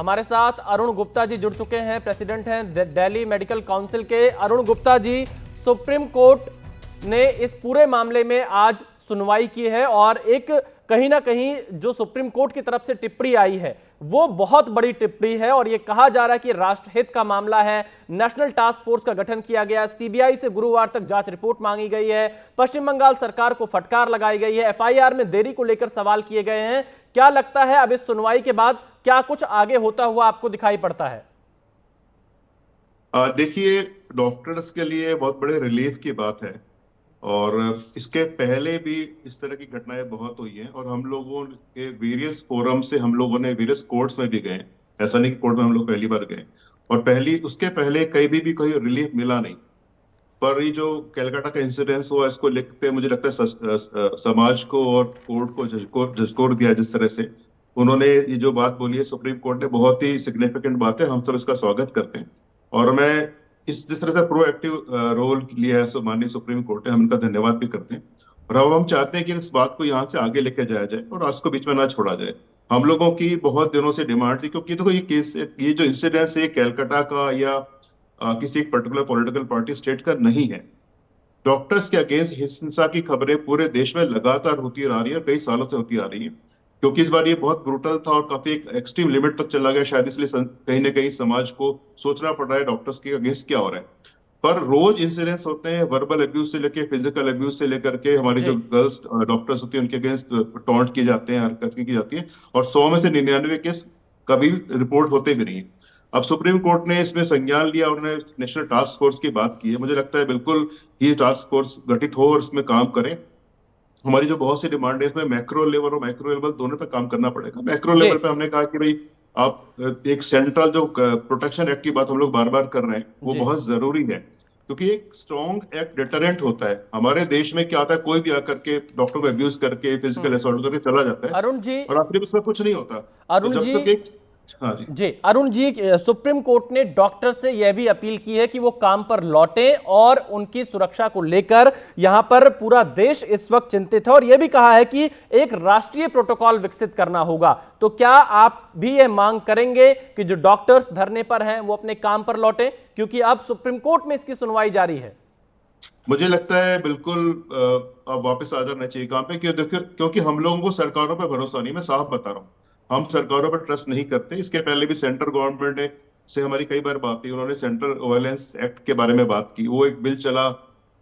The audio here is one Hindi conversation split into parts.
हमारे साथ अरुण गुप्ता जी जुड़ चुके हैं, प्रेसिडेंट हैं दिल्ली मेडिकल काउंसिल के। अरुण गुप्ता जी, सुप्रीम कोर्ट ने इस पूरे मामले में आज सुनवाई की है और एक कहीं ना कहीं जो सुप्रीम कोर्ट की तरफ से टिप्पणी आई है वो बहुत बड़ी टिप्पणी है और ये कहा जा रहा है कि राष्ट्रहित का मामला है। नेशनल टास्क फोर्स का गठन किया गया, सीबीआई से गुरुवार तक जांच रिपोर्ट मांगी गई है, पश्चिम बंगाल सरकार को फटकार लगाई गई है, एफआईआर में देरी को लेकर सवाल किए गए हैं। क्या लगता है अब इस सुनवाई के बाद क्या कुछ आगे होता हुआ आपको दिखाई पड़ता है? देखिए, डॉक्टर्स के लिए बहुत बड़े रिलीफ की बात है और इसके पहले भी इस तरह की घटनाएं बहुत हुई हैं और हम लोगों के वेरियस फोरम से हम लोगों ने वेरियस कोर्ट्स में भी गए। ऐसा नहीं कि कोर्ट में हम लोग पहली बार गए और उसके पहले कहीं भी कोई रिलीफ मिला नहीं। पर ये जो कैलकाटा का इंसिडेंस हुआ, इसको लिखते मुझे लगता है समाज को और कोर्ट को झकझोर दिया। जिस तरह से उन्होंने ये जो बात बोली है सुप्रीम कोर्ट ने, बहुत ही सिग्निफिकेंट बात है, हम सब इसका स्वागत करते हैं। और मैं जिस तरह से प्रोएक्टिव रोल लिया है माननीय सुप्रीम कोर्ट ने, हम इनका धन्यवाद भी करते हैं। और अब हम चाहते हैं कि इस बात को यहाँ से आगे लेके जाया जाए और आज को बीच में ना छोड़ा जाए। हम लोगों की बहुत दिनों से डिमांड थी, क्योंकि देखो ये जो इंसिडेंस है कैलकाटा का या किसी एक पर्टिकुलर पॉलिटिकल पार्टी स्टेट का नहीं है। डॉक्टर्स के अगेंस्ट हिंसा की खबरें पूरे देश में लगातार होती आ रही है, कई सालों से होती आ रही है। क्योंकि इस बार ये बहुत ब्रूटल था और काफी एक एक्सट्रीम लिमिट तक चला गया, शायद इसलिए कहीं ना कहीं समाज को सोचना पड़ रहा है डॉक्टर्स के अगेंस्ट क्या हो रहा है। पर रोज इंसिडेंट्स होते हैं, वर्बल अब्यूज से लेकर फिजिकल अब्यूज से लेकर के हमारी जो गर्ल्स डॉक्टर्स होती है उनके अगेंस्ट टॉन्ट की जाते हैं, हरकत की जाती है और 100 में से 99 केस कभी रिपोर्ट होते भी नहीं है। अब सुप्रीम कोर्ट ने इसमें संज्ञान लिया और उन्होंने नेशनल टास्क फोर्स की बात की है। मुझे लगता है बिल्कुल ये टास्क फोर्स गठित हो और इसमें काम करें। हमारी जो बहुत सी डिमांड है इसमें मैक्रो लेवल और माइक्रो लेवल दोनों पे काम करना पड़ेगा। मैक्रो लेवल पे हमने कहा कि भाई आप एक सेंट्रल जो प्रोटेक्शन एक्ट की बात हम लोग बार बार कर रहे हैं वो बहुत जरूरी है, क्योंकि एक स्ट्रॉन्ग एक्ट डिटरेंट होता है। हमारे देश में क्या होता है, कोई भी आकर के डॉक्टर को अब्यूज करके फिजिकल असॉल्ट करके चला जाता है अरुण जी, और आखिर उसमें कुछ नहीं होता। अरुण तो जब जी, तक एक हाँ जी अरुण जी, सुप्रीम कोर्ट ने डॉक्टर से यह भी अपील की है कि वो काम पर लौटें और उनकी सुरक्षा को लेकर यहां पर पूरा देश इस वक्त चिंतित है और यह भी कहा है कि एक राष्ट्रीय प्रोटोकॉल विकसित करना होगा। तो क्या आप भी यह मांग करेंगे कि जो डॉक्टर्स धरने पर हैं वो अपने काम पर लौटें, क्योंकि अब सुप्रीम कोर्ट में इसकी सुनवाई जारी है? मुझे लगता है बिल्कुल अब वापस आ जाना चाहिए काम पे, क्योंकि हम लोगों को सरकारों पर भरोसा नहीं। मैं साफ बता रहा हूँ, हम सरकारों पर ट्रस्ट नहीं करते। इसके पहले भी सेंट्रल गवर्नमेंट ने से हमारी कई बार बात हुई, उन्होंने सेंट्रल वायलेंस एक्ट के बारे में बात की। वो एक बिल चला,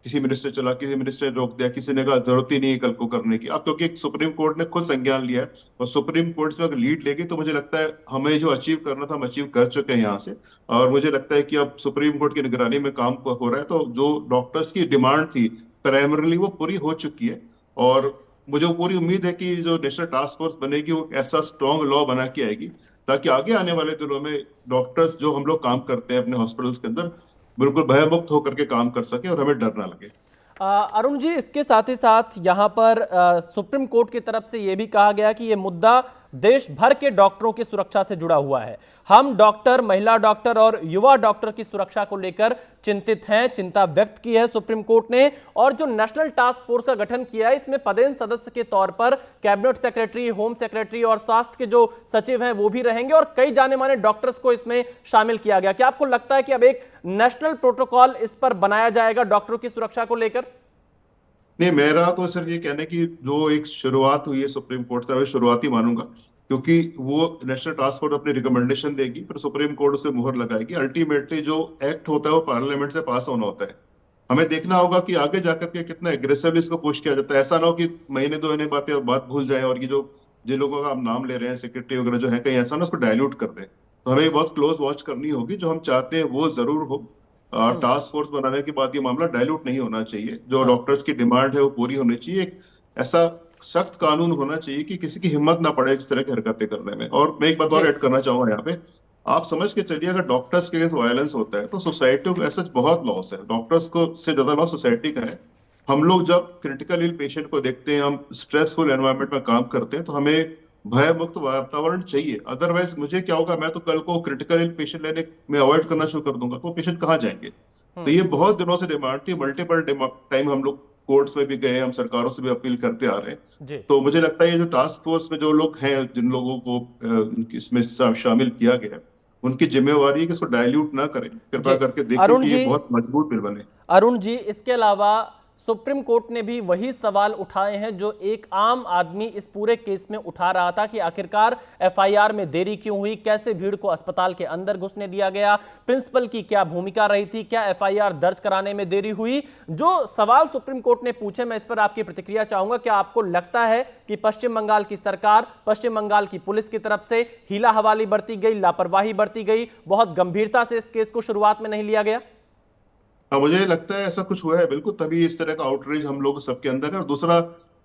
किसी मिनिस्टर ने रोक दिया, किसी ने कहा जरूरत ही नहीं है कल को करने की। अब क्योंकि सुप्रीम कोर्ट ने खुद संज्ञान लिया है और सुप्रीम कोर्ट में अगर लीड लेगी तो मुझे लगता है हमें जो अचीव करना था हम अचीव कर चुके हैं यहाँ से। और मुझे लगता है कि अब सुप्रीम कोर्ट की निगरानी में काम हो रहा है, तो जो डॉक्टर्स की डिमांड थी प्राइमरली वो पूरी हो चुकी है। और मुझे पूरी उम्मीद है कि जो नेशनल टास्क फोर्स बनेगी वो ऐसा स्ट्रॉन्ग लॉ बना के आएगी ताकि आगे आने वाले दिनों में डॉक्टर्स जो हम लोग काम करते हैं अपने हॉस्पिटल्स के अंदर बिल्कुल भयमुक्त होकर के काम कर सके और हमें डर ना लगे। अरुण जी, इसके साथ ही साथ यहां पर सुप्रीम कोर्ट की तरफ से यह भी कहा गया कि यह मुद्दा देश भर के डॉक्टरों की सुरक्षा से जुड़ा हुआ है। हम डॉक्टर, महिला डॉक्टर और युवा डॉक्टर की सुरक्षा को लेकर चिंतित हैं, चिंता व्यक्त की है सुप्रीम कोर्ट ने। और जो नेशनल टास्क फोर्स का गठन किया है इसमें पदेन सदस्य के तौर पर कैबिनेट सेक्रेटरी, होम सेक्रेटरी और स्वास्थ्य के जो सचिव हैं वो भी रहेंगे और कई जाने माने डॉक्टर्स को इसमें शामिल किया गया। क्या आपको लगता है कि अब एक नेशनल प्रोटोकॉल इस पर बनाया जाएगा डॉक्टरों की सुरक्षा को लेकर? नहीं, मेरा तो सिर्फ ये कहना है कि जो एक शुरुआत हुई है सुप्रीम कोर्ट से, मैं शुरुआती मानूंगा, क्योंकि वो नेशनल टास्क फोर्स अपनी रिकमेंडेशन देगी फिर सुप्रीम कोर्ट उसे मुहर लगाएगी। अल्टीमेटली जो एक्ट होता है वो पार्लियामेंट से पास होना होता है। हमें देखना होगा कि आगे जाकर के कितना एग्रेसिवली इसको पुश किया जाता है। ऐसा ना हो कि महीने 2 महीने बात भूल जाए और ये जो जिन लोगों का आप नाम ले रहे हैं सेक्रेटरी वगैरह जो है, कहीं ऐसा ना उसको डायल्यूट कर दे। तो हमें बहुत क्लोज वॉच करनी होगी। जो हम चाहते हैं वो जरूर हो। टास्क फोर्स बनाने के बाद ये मामला डायल्यूट नहीं होना चाहिए। जो डॉक्टर्स की डिमांड है वो पूरी होनी चाहिए। एक ऐसा सख्त कानून होना चाहिए कि किसी की हिम्मत ना पड़े इस तरह की हरकतें करने में। और मैं एक बात और ऐड करना चाहूंगा यहाँ पे, आप समझ के चलिए अगर डॉक्टर्स के अगेंस्ट वायलेंस होता है तो सोसाइटी को ऐसा बहुत लॉस है। डॉक्टर्स को से ज्यादा लॉस सोसाइटी का है। हम लोग जब क्रिटिकल इल पेशेंट को देखते हैं, हम स्ट्रेसफुल एनवायरनमेंट में काम करते हैं, तो हमें भय मुक्त वातावरण चाहिए। अदरवाइज मुझे क्या होगा, मैं तो कल को क्रिटिकल इल पेशेंट लेने में अवॉइड करना शुरू कर दूंगा, तो पेशेंट कहाँ जाएंगे। तो ये बहुत दिनों से डिमांड थी, मल्टीपल टाइम हम लोग कोर्ट्स में भी गए, हम सरकारों से भी अपील करते आ रहे हैं। जी। तो मुझे लगता है ये जो टास्क फोर्स में जो लोग हैं, जिन लोगों को इसमें शामिल किया गया है, उनकी जिम्मेवारी है कि इसको डायल्यूट ना करें, कृपया जी करके देखें अरुण कि ये जी, बहुत मजबूत बिल बने। अरुण जी, इसके अलावा सुप्रीम कोर्ट ने भी वही सवाल उठाए हैं जो एक आम आदमी इस पूरे केस में उठा रहा था कि आखिरकार एफआईआर में देरी क्यों हुई, कैसे भीड़ को अस्पताल के अंदर घुसने दिया गया, प्रिंसिपल की क्या भूमिका रही थी, क्या एफआईआर दर्ज कराने में देरी हुई। जो सवाल सुप्रीम कोर्ट ने पूछे, मैं इस पर आपकी प्रतिक्रिया चाहूंगा। क्या आपको लगता है कि पश्चिम बंगाल की सरकार, पश्चिम बंगाल की पुलिस की तरफ से हीला हवाली बरती गई, लापरवाही बरती गई, बहुत गंभीरता से इस केस को शुरुआत में नहीं लिया गया? हाँ, मुझे लगता है ऐसा कुछ हुआ है बिल्कुल, तभी इस तरह का आउटरीच हम लोग सबके अंदर है। और दूसरा,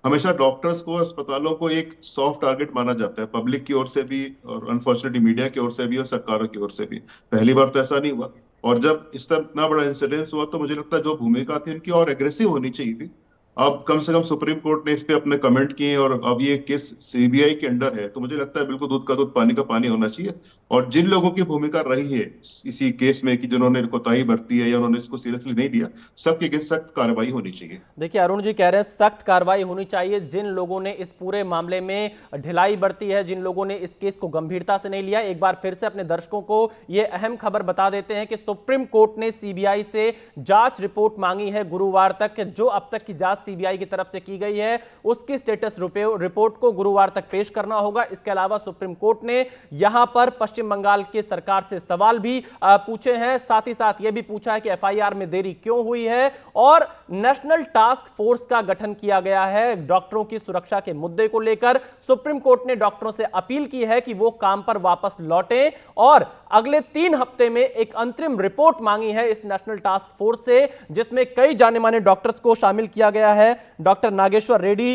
हमेशा डॉक्टर्स को, अस्पतालों को एक सॉफ्ट टारगेट माना जाता है, पब्लिक की ओर से भी और अनफॉर्चुनेटली मीडिया की ओर से भी और सरकारों की ओर से भी। पहली बार तो ऐसा नहीं हुआ, और जब इस तरह इतना बड़ा इंसिडेंस हुआ तो मुझे लगता है जो भूमिका थी इनकी और एग्रेसिव होनी चाहिए थी। अब कम से कम सुप्रीम कोर्ट ने इस पे अपने कमेंट किए, और अब ये केस सीबीआई के अंडर है, तो मुझे लगता है बिल्कुल दूध का दूध पानी का पानी होना चाहिए। और जिन लोगों की भूमिका रही है इसी केस में कि जिन्होंने कोताही बरती है या उन्होंने इसको सीरियसली नहीं लिया, सबके अगेंस्ट सख्त कार्रवाई होनी चाहिए। देखिए, अरुण जी कह रहे हैं सख्त कार्रवाई होनी चाहिए। जिन लोगों ने इस पूरे मामले में ढिलाई बरती है, जिन लोगों ने इस केस को गंभीरता से नहीं लिया। एक बार फिर से अपने दर्शकों को यह अहम खबर बता देते हैं कि सुप्रीम कोर्ट ने सीबीआई से जांच रिपोर्ट मांगी है गुरुवार तक। जो अब तक की जांच सीबीआई की तरफ से की गई है, उसकी स्टेटस रिपोर्ट को गुरुवार तक पेश करना होगा। इसके अलावा सुप्रीम कोर्ट ने यहां पर पश्चिम बंगाल की सरकार से सवाल भी पूछे हैं। साथ ही साथ यह भी पूछा है कि एफआईआर में देरी क्यों हुई है, और नेशनल टास्क फोर्स का गठन किया गया है डॉक्टरों की सुरक्षा के मुद्दे को लेकर। सुप्रीम कोर्ट ने डॉक्टरों से अपील की है कि वो काम पर वापस लौटें, और अगले 3 हफ्ते में एक अंतरिम रिपोर्ट मांगी है इस नेशनल टास्क फोर्स से, जिसमें कई जाने माने डॉक्टर्स को शामिल किया गया है। डॉक्टर नागेश्वर रेड्डी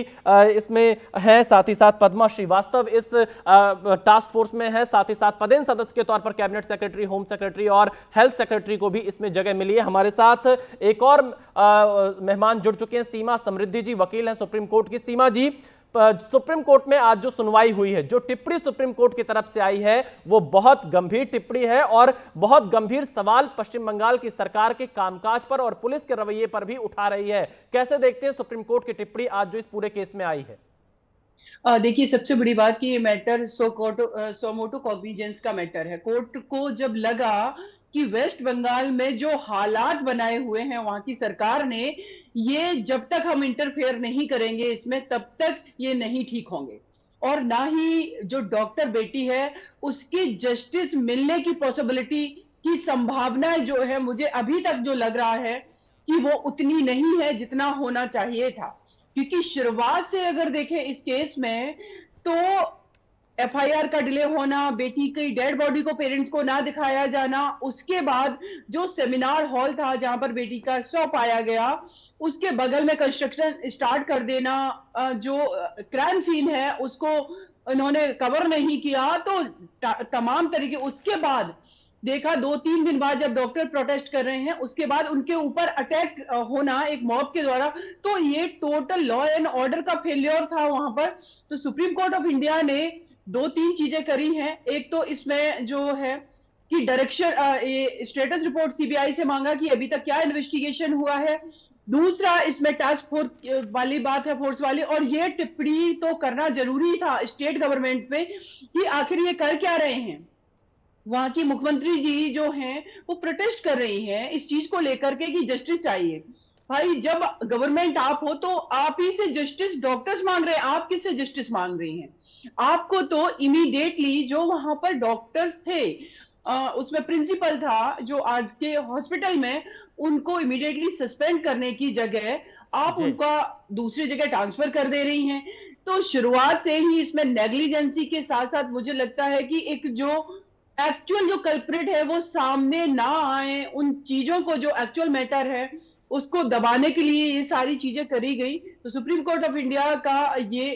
इसमें है, साथ ही साथ पद्मा श्रीवास्तव इस टास्क फोर्स में है, साथ ही साथ पदेन सदस्य के तौर पर कैबिनेट सेक्रेटरी, होम सेक्रेटरी और हेल्थ सेक्रेटरी को भी इसमें जगह मिली है। हमारे साथ एक और मेहमान जुड़ चुके हैं, सीमा समृद्धि जी, वकील हैं सुप्रीम कोर्ट की। सीमा जी, सुप्रीम कोर्ट में आज जो सुनवाई हुई है, जो टिप्पणी सुप्रीम कोर्ट की तरफ से आई है, वो बहुत गंभीर टिप्पणी है और बहुत गंभीर सवाल पश्चिम बंगाल की सरकार के कामकाज पर और पुलिस के रवैये पर भी उठा रही है। कैसे देखते हैं सुप्रीम कोर्ट की टिप्पणी आज जो इस पूरे केस में आई है? देखिए, सबसे बड़ी बात कि ये मैटर सो मोटो कॉग्निजेंस का मैटर है। कोर्ट को जब लगा कि वेस्ट बंगाल में जो हालात बनाए हुए हैं वहां की सरकार ने, ये जब तक हम इंटरफेयर नहीं करेंगे इसमें, तब तक ये नहीं ठीक होंगे, और ना ही जो डॉक्टर बेटी है उसकी जस्टिस मिलने की पॉसिबिलिटी की संभावना जो है, मुझे अभी तक जो लग रहा है कि वो उतनी नहीं है जितना होना चाहिए था। क्योंकि शुरुआत से अगर देखें इस केस में, तो एफआईआर का डिले होना, बेटी की डेड बॉडी को पेरेंट्स को ना दिखाया जाना, उसके बाद जो सेमिनार हॉल था जहां पर बेटी का शव पाया गया, उसके बगल में कंस्ट्रक्शन स्टार्ट कर देना, जो क्राइम सीन है उसको इन्होंने कवर नहीं किया, तो तमाम तरीके। उसके बाद देखा 2-3 दिन बाद जब डॉक्टर प्रोटेस्ट कर रहे हैं, उसके बाद उनके ऊपर अटैक होना एक मॉब के द्वारा, तो ये टोटल लॉ एंड ऑर्डर का फेलियर था वहां पर। तो सुप्रीम कोर्ट ऑफ इंडिया ने 2-3 चीजें करी हैं। एक तो इसमें जो है कि डायरेक्शन, ये स्टेटस रिपोर्ट सीबीआई से मांगा कि अभी तक क्या इन्वेस्टिगेशन हुआ है। दूसरा, इसमें टास्क फोर्स वाली बात है, फोर्स वाली, और ये टिप्पणी तो करना जरूरी था स्टेट गवर्नमेंट पे कि आखिर ये कर क्या रहे हैं। वहां की मुख्यमंत्री जी जो हैं वो प्रोटेस्ट कर रही हैं इस चीज को लेकर के कि जस्टिस चाहिए। भाई, जब गवर्नमेंट आप हो तो आप ही से जस्टिस डॉक्टर्स मांग रहे हैं, आप किससे जस्टिस मांग रही हैं? आपको तो इमीडिएटली जो वहां पर डॉक्टर्स थे, उसमें प्रिंसिपल था जो आज के हॉस्पिटल में, उनको इमीडिएटली सस्पेंड करने की जगह आप उनका दूसरी जगह ट्रांसफर कर दे रही हैं। तो शुरुआत से ही इसमें नेग्लिजेंसी के साथ साथ मुझे लगता है कि एक जो एक्चुअल जो कल्प्रिट है वो सामने ना आए, उन चीजों को जो एक्चुअल मैटर है उसको दबाने के लिए ये सारी चीजें करी गई। तो सुप्रीम कोर्ट ऑफ इंडिया का ये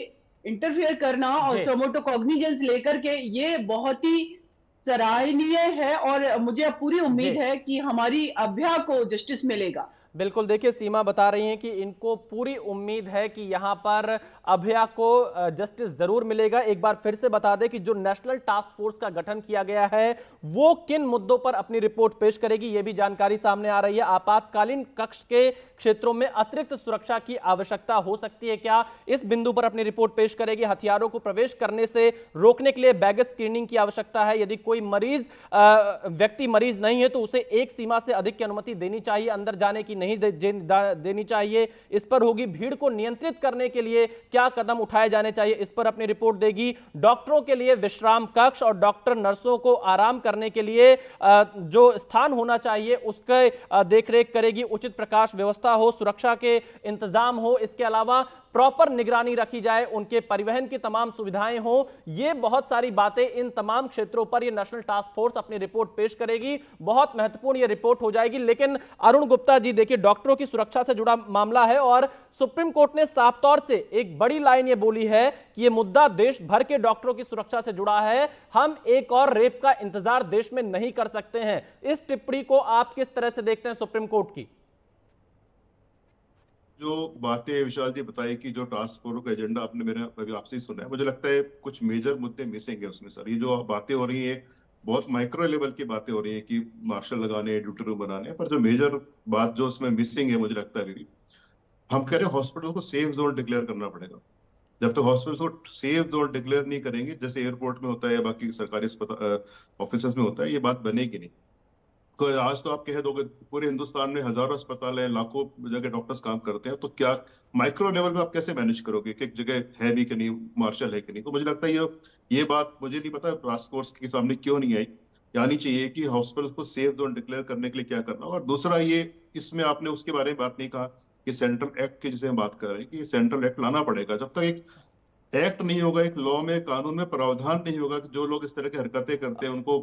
इंटरफेयर करना और सोमोटो कॉग्निजेंस लेकर के, ये बहुत ही सराहनीय है, और मुझे पूरी उम्मीद है कि हमारी अभ्या को जस्टिस मिलेगा। बिल्कुल, देखिए सीमा बता रही हैं कि इनको पूरी उम्मीद है कि यहाँ पर अभया को जस्टिस जरूर मिलेगा। एक बार फिर से बता दें कि जो नेशनल टास्क फोर्स का गठन किया गया है वो किन मुद्दों पर अपनी रिपोर्ट पेश करेगी, ये भी जानकारी सामने आ रही है। आपातकालीन कक्ष के क्षेत्रों में अतिरिक्त सुरक्षा की आवश्यकता हो सकती है क्या, इस बिंदु पर अपनी रिपोर्ट पेश करेगी। हथियारों को प्रवेश करने से रोकने के लिए बैगेज स्क्रीनिंग की आवश्यकता है। यदि कोई व्यक्ति मरीज नहीं है तो उसे एक सीमा से अधिक की अनुमति देनी चाहिए, अंदर जाने की नहीं देनी चाहिए। इस पर होगी। भीड़ को नियंत्रित करने के लिए क्या कदम उठाए जाने चाहिए, इस पर अपनी रिपोर्ट देगी। डॉक्टरों के लिए विश्राम कक्ष और डॉक्टर नर्सों को आराम करने के लिए जो स्थान होना चाहिए उसके देखरेख करेगी। उचित प्रकाश व्यवस्था हो, सुरक्षा के इंतजाम हो, इसके अलावा प्रॉपर निगरानी रखी जाए, उनके परिवहन की तमाम सुविधाएं हो। ये बहुत सारी बातें इन तमाम क्षेत्रों पर ये नेशनल टास्क फोर्स अपनी रिपोर्ट पेश करेगी। बहुत महत्वपूर्ण ये रिपोर्ट हो जाएगी। लेकिन अरुण गुप्ता जी, देखिए डॉक्टरों की सुरक्षा से जुड़ा मामला है और सुप्रीम कोर्ट ने साफ तौर से एक बड़ी लाइन ये बोली है कि ये मुद्दा देश भर के डॉक्टरों की सुरक्षा से जुड़ा है। हम एक और रेप का इंतजार देश में नहीं कर सकते हैं। इस टिप्पणी को आप किस तरह से देखते हैं सुप्रीम कोर्ट की? जो बातें विशाल जी बताई कि जो टास्क फोर्स का एजेंडा आपने मेरे अभी आपसे ही सुना है, मुझे लगता है कुछ मेजर मुद्दे मिसिंग है उसमें सर। ये जो बातें हो रही है बहुत माइक्रो लेवल की बातें हो रही है कि मार्शल लगाने, ड्यूटी रूम बनाने, पर जो मेजर बात जो उसमें मिसिंग है मुझे लगता है अभी हम कह रहे हैं हॉस्पिटल को सेफ जोन डिक्लेयर करना पड़ेगा। जब तक हॉस्पिटल को सेफ जोन डिक्लेयर नहीं करेंगे, जैसे एयरपोर्ट में होता है या बाकी सरकारी ऑफिस में होता है, ये बात बनेगी नहीं। तो आज तो आप कह दोगे पूरे हिंदुस्तान में हजारों अस्पताल हैं, लाखों जगह डॉक्टर्स काम करते हैं, तो क्या माइक्रो लेवल पे आप कैसे मैनेज करोगे कि एक जगह है भी कि नहीं, मार्शल है कि नहीं। तो मुझे लगता है ये बात मुझे नहीं पता टास्क फोर्स के सामने क्यों नहीं आई। आनी चाहिए कि हॉस्पिटल को सेफ जोन डिक्लेयर करने के लिए क्या करना। और दूसरा ये, इसमें आपने उसके बारे में बात नहीं कहा कि सेंट्रल एक्ट की जिसे हम बात कर रहे हैं कि सेंट्रल एक्ट लाना पड़ेगा। जब तक एक एक्ट नहीं होगा, एक लॉ में, कानून में प्रावधान नहीं होगा कि जो लोग इस तरह की हरकतें करते हैं उनको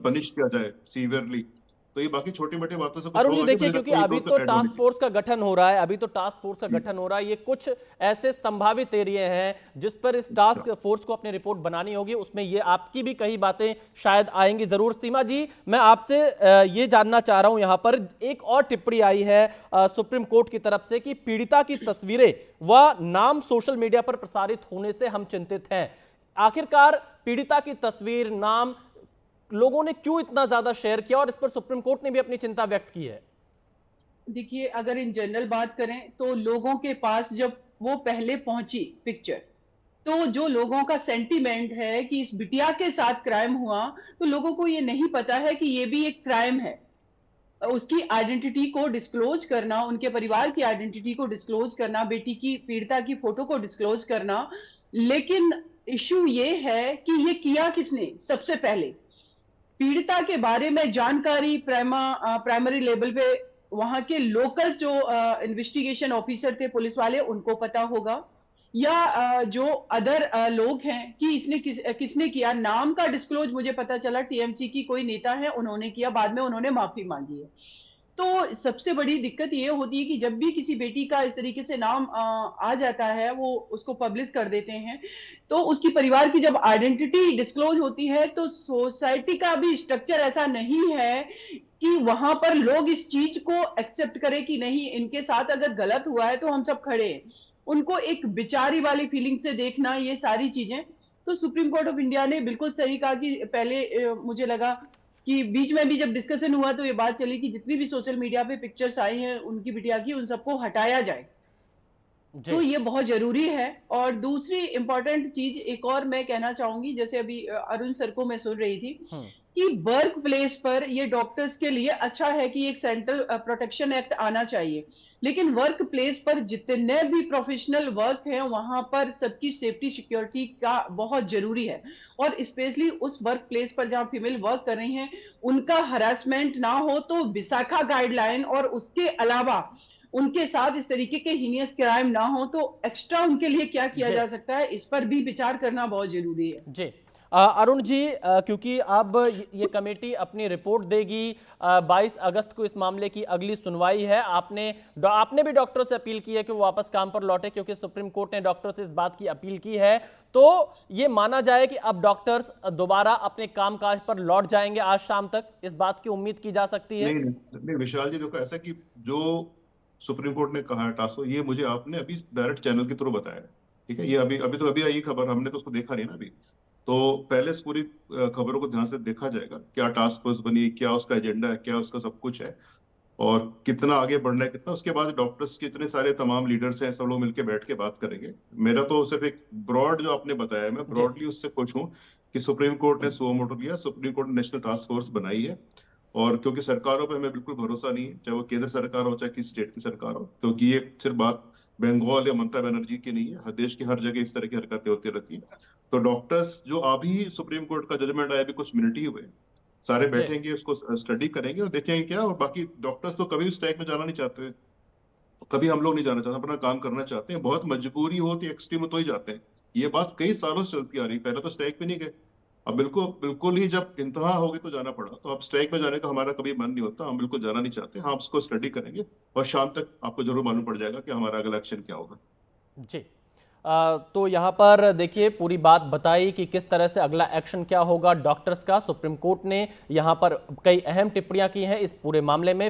पनिश किया जाए सीवियरली, तो ये बाकी छोटी मोटी बातों से कुछ अरुण जी, होगा देखिए क्योंकि अभी तो टास्क फोर्स का गठन हो रहा है, ये कुछ ऐसे संभावित एरिया हैं जिस पर इस टास्क फोर्स को अपनी रिपोर्ट बनानी होगी, उसमें ये आपकी भी कई बातें शायद आएंगी जरूर। सीमा जी, मैं आपसे ये जानना चाह रहा हूं, यहां पर एक और टिप्पणी आई है सुप्रीम कोर्ट की तरफ से कि पीड़िता की तस्वीरें व नाम सोशल मीडिया पर प्रसारित होने से हम चिंतित हैं। आखिरकार पीड़िता की तस्वीर, नाम लोगों ने क्यों इतना ज्यादा शेयर किया और इस पर सुप्रीम कोर्ट ने भी अपनी चिंता व्यक्त की है? देखिए, अगर इन जनरल बात करें तो लोगों के पास जब वो पहले पहुंची पिक्चर, तो जो लोगों का सेंटीमेंट है कि इस बिटिया के साथ क्राइम हुआ, तो लोगों को ये नहीं पता है कि ये भी एक क्राइम है। उसकी आइडेंटिटी को डिस्क्लोज करना, उनके परिवार की आइडेंटिटी को डिस्क्लोज करना, बेटी की, पीड़िता की फोटो को डिस्क्लोज करना। लेकिन इश्यू ये है कि ये किया किसने? सबसे पहले पीड़िता के बारे में जानकारी प्राइमरी लेवल पे वहां के लोकल जो इन्वेस्टिगेशन ऑफिसर थे, पुलिस वाले, उनको पता होगा, या जो अदर लोग हैं कि इसने किसने किया। नाम का डिस्क्लोज मुझे पता चला टीएमसी की कोई नेता है, उन्होंने किया, बाद में उन्होंने माफी मांगी है। तो सबसे बड़ी दिक्कत ये होती है कि जब भी किसी बेटी का इस तरीके से नाम आ जाता है, वो उसको पब्लिश कर देते हैं, तो उसकी परिवार की जब आइडेंटिटी डिस्क्लोज होती है, तो सोसाइटी का भी स्ट्रक्चर ऐसा नहीं है कि वहां पर लोग इस चीज को एक्सेप्ट करें कि नहीं, इनके साथ अगर गलत हुआ है तो हम सब खड़े हैं। उनको एक बेचारी वाली फीलिंग से देखना, ये सारी चीजें। तो सुप्रीम कोर्ट ऑफ इंडिया ने बिल्कुल सही कहा कि पहले मुझे लगा कि बीच में भी जब डिस्कशन हुआ तो ये बात चली कि जितनी भी सोशल मीडिया पे पिक्चर्स आई हैं उनकी बिटिया की, उन सबको हटाया जाए। तो ये बहुत जरूरी है। और दूसरी इंपॉर्टेंट चीज एक और मैं कहना चाहूंगी, जैसे अभी अरुण सर को मैं सुन रही थी कि वर्क प्लेस पर ये डॉक्टर्स के लिए अच्छा है कि एक सेंट्रल प्रोटेक्शन एक्ट आना चाहिए, लेकिन वर्क प्लेस पर जितने भी प्रोफेशनल वर्क हैं वहां पर सबकी सेफ्टी सिक्योरिटी का बहुत जरूरी है। और स्पेशली उस वर्क प्लेस पर जहां फीमेल वर्क कर रही हैं, उनका हरासमेंट ना हो। तो विशाखा गाइडलाइन और उसके अलावा उनके साथ इस तरीके के हीनियस क्राइम ना हो, तो एक्स्ट्रा उनके लिए क्या किया जा सकता है, इस पर भी विचार करना बहुत जरूरी है। जी, अरुण जी, क्योंकि अब ये कमेटी अपनी रिपोर्ट देगी, 22 अगस्त को इस मामले की अगली सुनवाई है। आपने भी डॉक्टरों से अपील की है कि वो वापस काम पर लौटे, क्योंकि सुप्रीम कोर्ट ने डॉक्टरों से इस बात की अपील की है। तो ये माना जाए कि अब डॉक्टर्स दोबारा अपने कामकाज पर लौट जाएंगे आज शाम तक, इस बात की उम्मीद की जा सकती है? नहीं नहीं नहीं विशाल जी, देखो ऐसा कि जो सुप्रीम कोर्ट ने कहा है टास्क, ये मुझे आपने अभी डायरेक्ट चैनल के थ्रू बताया है। ठीक है, ये अभी आई खबर, हमने तो उसको देखा नहीं ना अभी। तो पहले इस पूरी खबरों को ध्यान से देखा जाएगा, क्या टास्क फोर्स बनी, क्या उसका एजेंडा है, क्या उसका सब कुछ है, और कितना आगे बढ़ना है, कितना। उसके बाद डॉक्टर्स के इतने सारे तमाम लीडर्स हैं, सब लोग मिलकर बैठ के बात करेंगे। मेरा तो सिर्फ एक ब्रॉड जो आपने बताया है, मैं जी। ब्रॉडली उससे खुश हूँ कि सुप्रीम कोर्ट ने सुओ मोटो लिया, सुप्रीम कोर्ट ने नेशनल टास्क फोर्स बनाई है। और क्योंकि सरकारों पे हमें बिल्कुल भरोसा नहीं है, चाहे वो केंद्र सरकार हो चाहे किसी स्टेट की सरकार हो, क्योंकि ये सिर्फ बात बंगाल या ममता बनर्जी की नहीं है, हर देश की हर जगह इस तरह की हरकतें होती रहती हैं। तो डॉक्टर्स जो अभी सुप्रीम कोर्ट का जजमेंट आया, अभी कुछ मिनट ही हुए, सारे जी। बैठेंगे, उसको स्टडी करेंगे और देखेंगे क्या। और बाकी डॉक्टर्स तो कभी भी स्ट्राइक में जाना नहीं चाहते, कभी हम लोग नहीं जाना चाहते, अपना काम करना चाहते हैं। बहुत मजबूरी हो तो एक्सट्रीम तो ही जाते हैं। ये बात कई सालों से चलती आ रही, पहले तो स्ट्राइक पे नहीं गए, अब बिल्कुल बिल्कुल ही जब इंतहा हो गई तो जाना पड़ा। तो अब स्ट्राइक में जाने का हमारा कभी मन नहीं होता, हम बिल्कुल जाना नहीं चाहते। हम उसको स्टडी करेंगे और शाम तक आपको जरूर मालूम पड़ जाएगा कि हमारा अगला एक्शन क्या होगा। जी। तो यहाँ पर देखिए पूरी बात बताई कि किस तरह से अगला एक्शन क्या होगा डॉक्टर्स का। सुप्रीम कोर्ट ने यहाँ पर कई अहम टिप्पणियां की हैं इस पूरे मामले में।